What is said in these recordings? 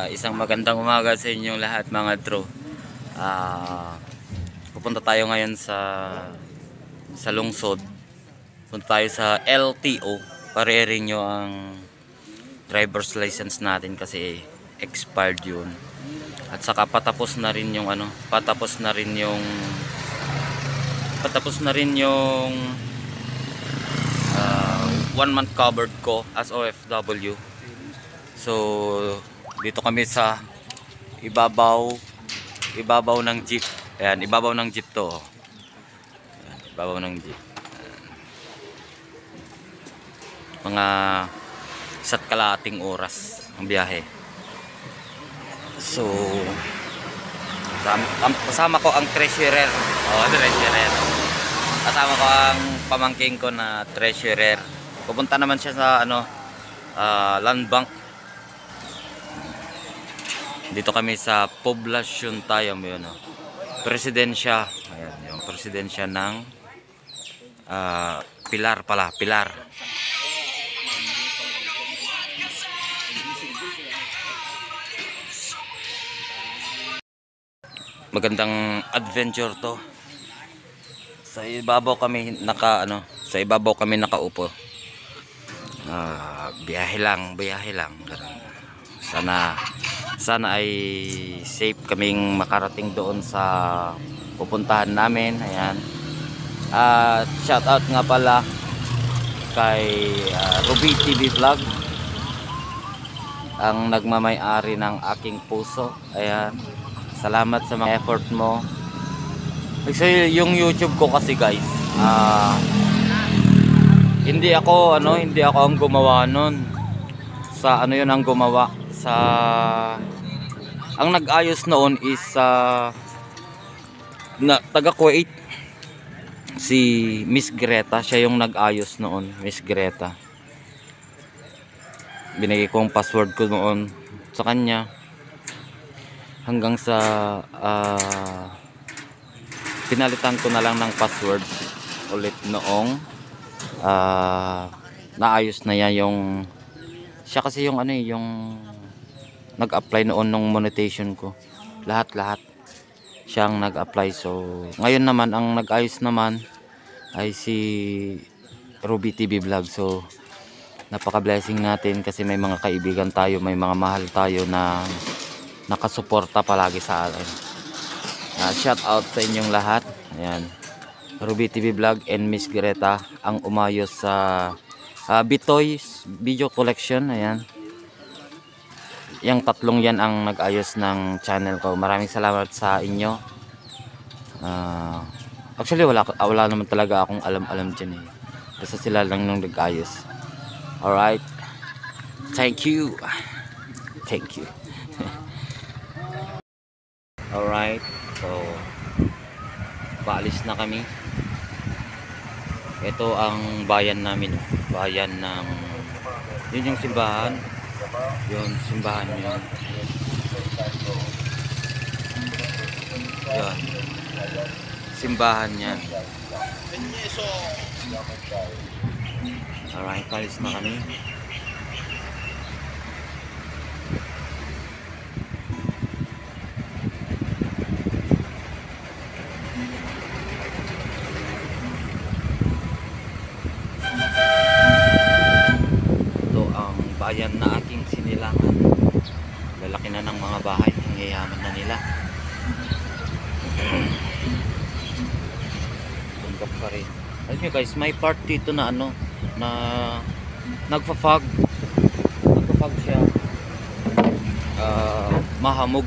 Isang magandang umaga sa inyong lahat mga tro. Pupunta tayo ngayon sa lungsod. Punta tayo sa LTO para i-renew ang driver's license natin kasi expired yun. At saka patapos na rin yung one month covered ko as OFW. So dito kami sa ibabaw ng jeep. Ayan, ibabaw ng jeep to. Ayan, ibabaw ng jeep. Mga isa't kalahating oras ang biyahe. So kasama ko ang treasurer. Treasurer. Kasama ko ang pamangking ko na treasurer. Pupunta naman siya sa land bank. Dito kami sa poblasyon tayo yun, presidensya. Ayan, yung presidensya ng Pilar. Magandang adventure to. Sa ibabaw kami nakaupo. Biyahe lang. Sana ay safe kaming makarating doon sa pupuntahan namin. Ayan. Shout out nga pala kay Ruby TV Vlog, ang nagmamay-ari ng aking puso. Ayan. Salamat sa mga effort mo. Kasi yung YouTube ko kasi guys, hindi ako ang gumawa nun. Ang gumawa ang nag-ayos noon is taga Kuwait, si Miss Greta. Siya yung nag-ayos noon, Miss Greta. Binigay ko ang password ko noon sa kanya hanggang sa pinalitan ko na lang ng password ulit noong naayos na yung siya kasi yung nag-apply noon nung monetization ko. Lahat siyang nag-apply. So ngayon naman ang nag-ayos naman ay si Ruby TV Vlog. So napaka-blessing natin kasi may mga kaibigan tayo, may mga mahal tayo na nakasuporta palagi sa atin. Shout out sa inyong lahat. Ayan, Ruby TV Vlog and Miss Greta ang umayos sa Bitoy's Video Collection. Ayan, yung tatlong yan ang nag-ayos ng channel ko. Maraming salamat sa inyo. Actually wala naman talaga akong alam dyan basta sila lang nung nag-ayos. Alright, thank you. Alright, so paalis na kami. Ito ang bayan namin, bayan ng yun yung simbahan. Yun, simbahan yun. Yun, simbahan yan. Alright, palis na kami. Ito ang bayan na aking sinilangan. Lalaki na ng mga bahay, ang yayaman na nila. Bundok pa rin. Alam nyo guys, may part dito na na nagpa-fog siya. Mahamog.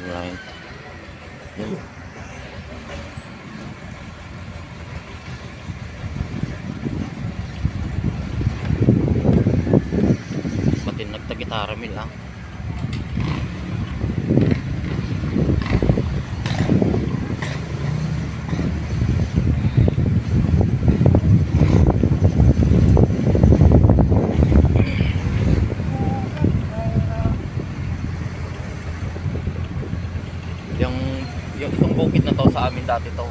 Right. Batin nagtagitara mil lang. bukid na to sa amin dati to.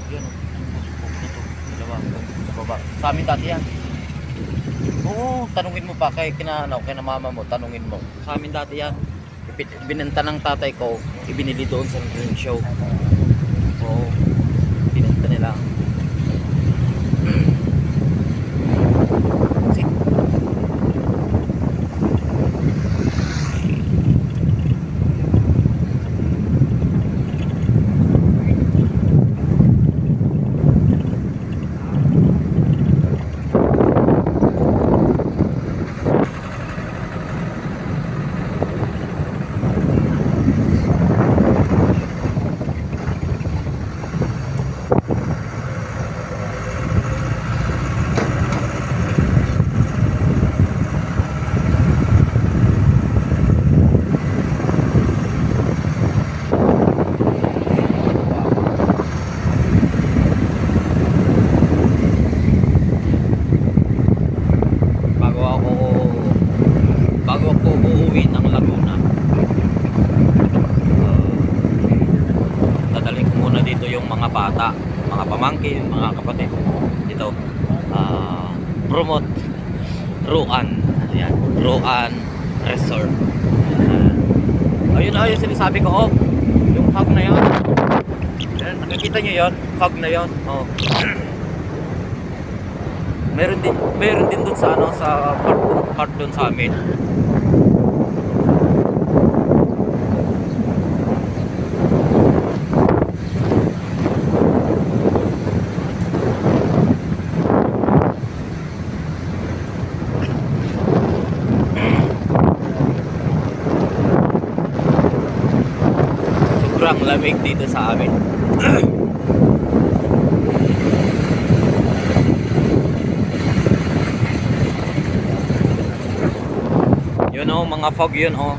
Yun, bukid na to. Dalawa, sa baba. Sa amin dati yan. Oo, tanungin mo pa kay kina mama mo, tanungin mo. Sa amin dati yan. Binenta ng tatay ko, ibinili doon sa green show. Oo, binenta nila. Bago ako uuwi ng Laguna, dadalhin ko muna dito yung mga bata, mga pamangkin, mga kapatid dito. Promote Roan, ayan, Roan Resort. Ayun ayun sinasabi ko, oh, yung fog na yun. Ayan, nakikita nyo yun, fog na yun. Oh. Meron din doon sa ano, sa part doon sa amin. Sobrang lamig dito sa amin. Yun oh, mga fog yun oh.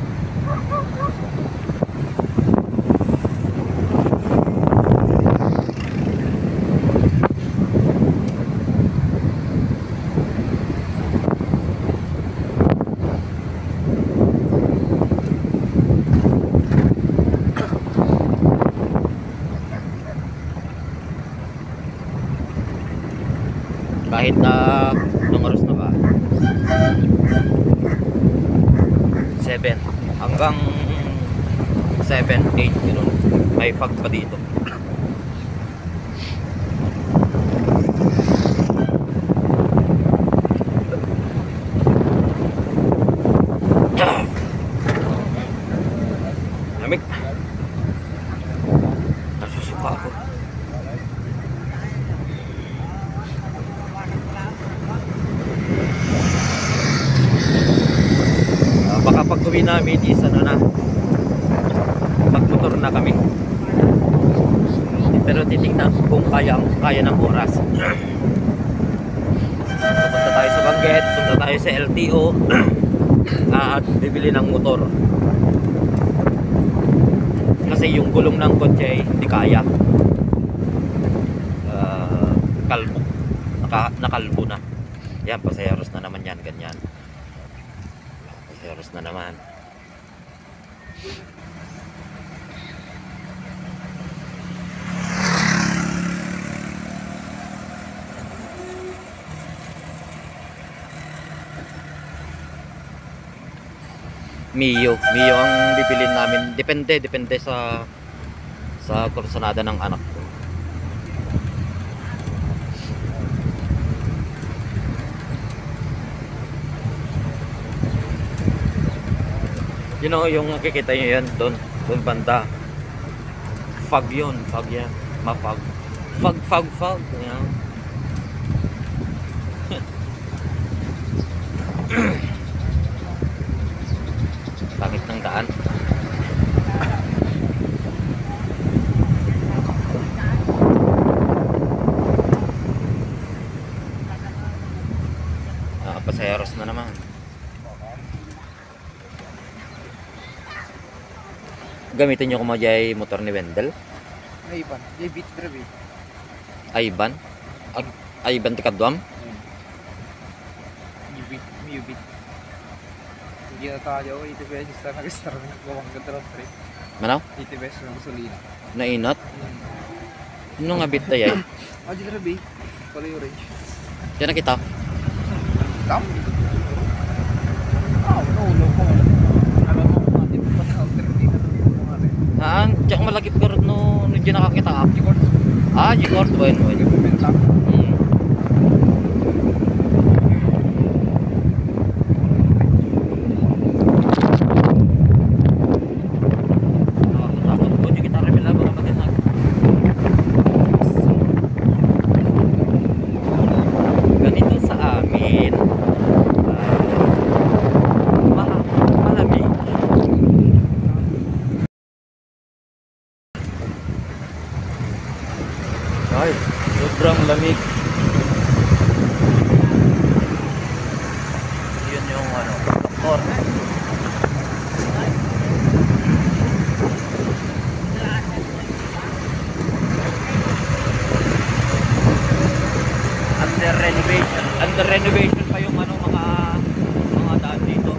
Kahit na anong oras na ba? 7 hanggang 7, 8 gano'n. May fog pa dito. Lamig. Nasusuka ako. Baka pag uwi namin is ano na, magmotor na kami. Pero titignan kung kaya ng oras. Punta tayo sa Benguet, punta tayo sa LTO at bibili ng motor. Kasi yung gulong ng kotse hindi kaya. Kalbo. Nakalbo na. Yan, pasayeros na naman yan, ganyan. Pasayeros na naman. Mio ang bibilin namin. Depende sa kursunada ng anak ko. You know, yung nakikita nyo yan doon banda. Fog yun, fog yan. Mafog. Fog. Yan. Bakit ng daan? Pasayeros na naman. Gamitin nyo kumadyay motor ni Wendell? Ayban, David Drabe. Ayban? Ayban tikadwam? Miyubit. Hindi na tayo, 80 beses na nag-star ng gawang ganda ng trip. Manaw? 80 beses ng gasolina. Nainat. Ano nga bit tayo? Aji grabe. Kulay orange. Diyan na kita. Tam. No ko. Ano mo mati pa sa alternative na rin. Haan, diyan malagip ka rin no diyan nakakita ka. Record. G-Cord ba yun? Yung benta. Nakakatakot po, di kita remila baka matinag. Ganito sa amin. Malamig. Ay, sobrang lamig. Yun yung ano, doktor. Under renovation pa yung ano mga daan dito.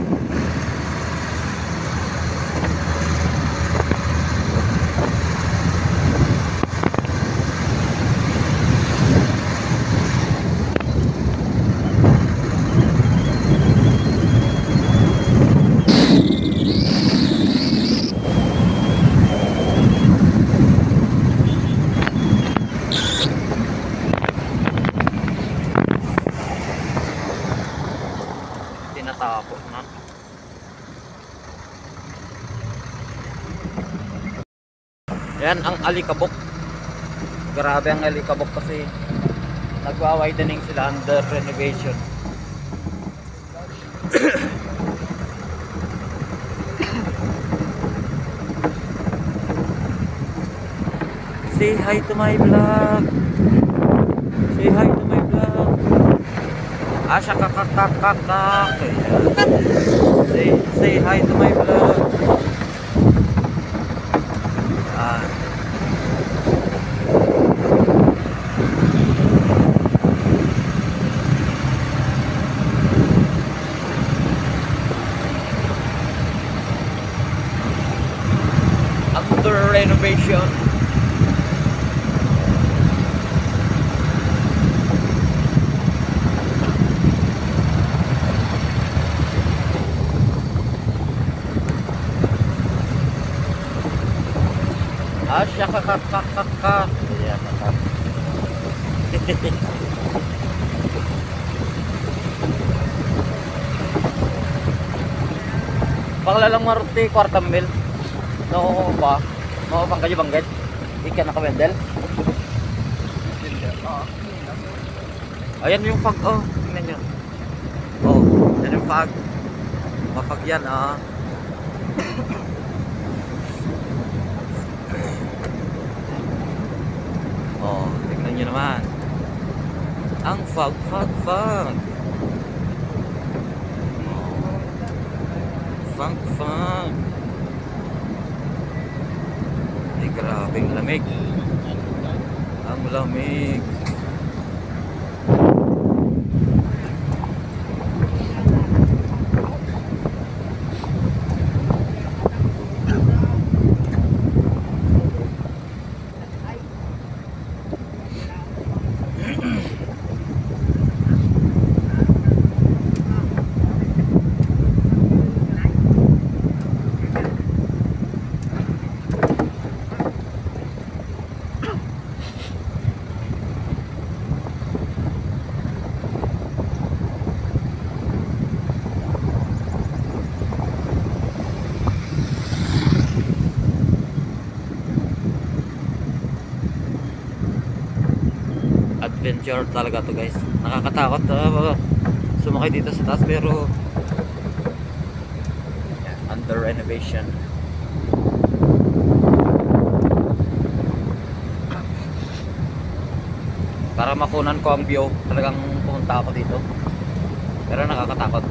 Tinatapos na. Yan ang alikabok. Grabe ang alikabok kasi nagwa-widening sila under renovation. Say hi to my vlog. Say hi to my vlog. Asya kakakakakak. Say hi to my vlog. Under renovation. Asya kakakakakak. Ayan, kakak. Panglalang maruti, kwartang mil. No ba? No bang kayo banggit? Ikan nakawendel. Ayan yung fog, oh, tingnan nyo. Oh, yan yung fog. Mapag yan, ah. Oh, tingnan nyo naman. Ang fog. Oh. Fog. Ay, grabeng lamig. Ang lamig. Adventure talaga to guys. Nakakatakot sumakay dito sa taas pero under renovation. Para makunan ko ang view, talagang pumunta ako dito. Pero nakakatakot.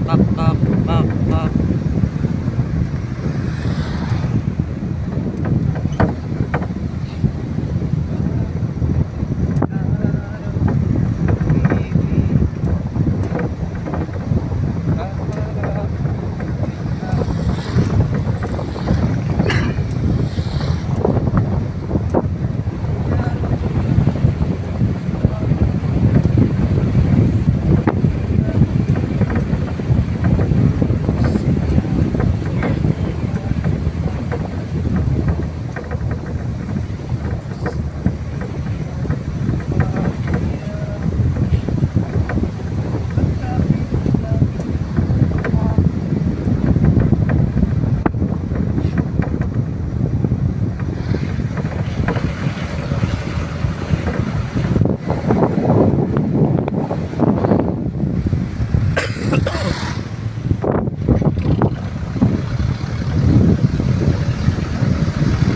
kak kak kak kak.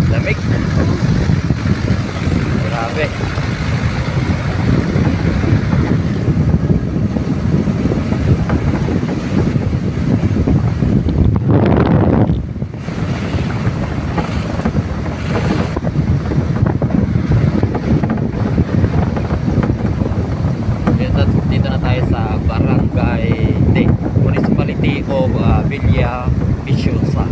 Lamig. Grabe. Dito na tayo sa barangay, hindi, municipality of Villa Viciosa.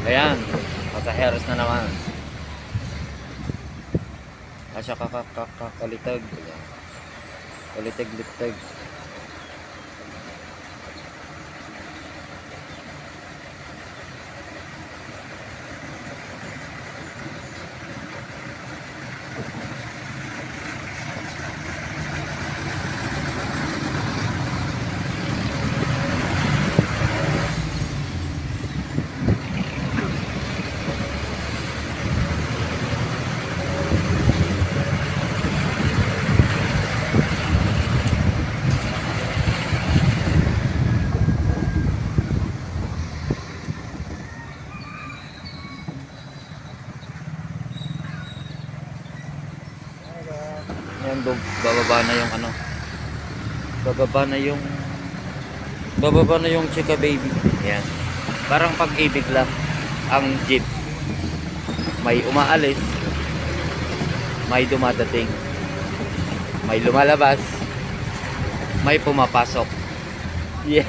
Ayan, pasaheros na naman. Asya kakalitag. Kalitag-litag. Yan, bababa na yung ano. Bababa na yung chika baby. Yan. Parang pag-ibig lang ang jeep. May umaalis, may dumadating, may lumalabas, may pumapasok. Yeah.